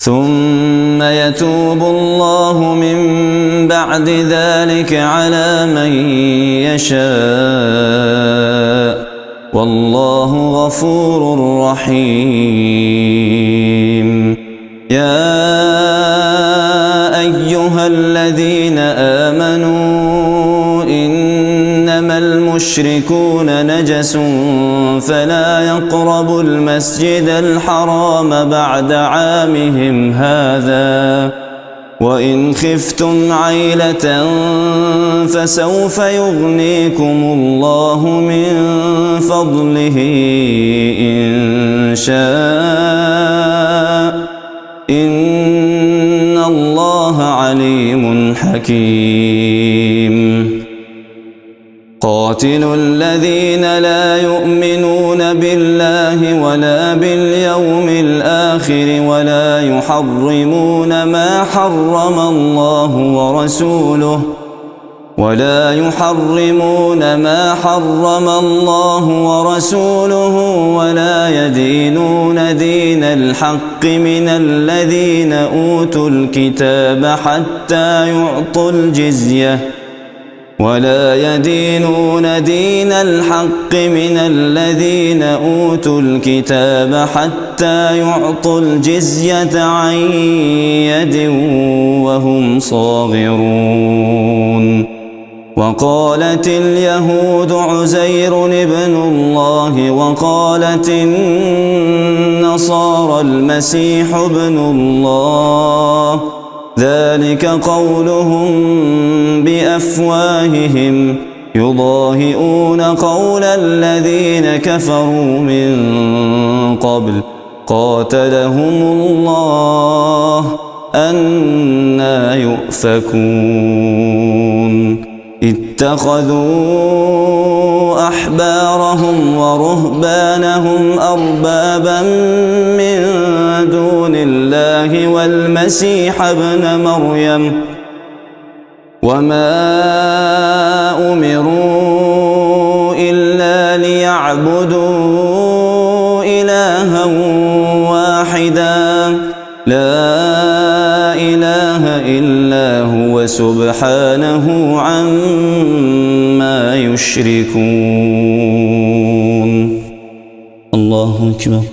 ثم يتوب الله من بعد ذلك على من يشاء والله غفور رحيم. يا أيها الذين آمنوا إنما المشركون نجس فلا يقربوا المسجد الحرام بعد عامهم هذا وإن خفتم عيلة فسوف يغنيكم الله من فضله إن شاء إن الله عليم حكيم. قاتلوا الذين لا يؤمنون بالله ولا باليوم الآخر ولا يحرمون ما حرم الله ورسوله ولا يدينون دين الحق من الذين أوتوا الكتاب حتى يعطوا الجزية عن يد وهم صاغرون. وقالت اليهود عزير ابن الله وقالت النصارى المسيح ابن الله ذلك قولهم بأفواههم يضاهئون قول الذين كفروا من قبل قاتلهم الله أنى يؤفكون. اتخذوا أحبارهم ورهبانهم أربابا من دون الله والمسيح ابن مريم وما أمروا إلا ليعبدوا إلها واحدا لا إله إلا هو سبحانه عما يشركون. الله أكبر.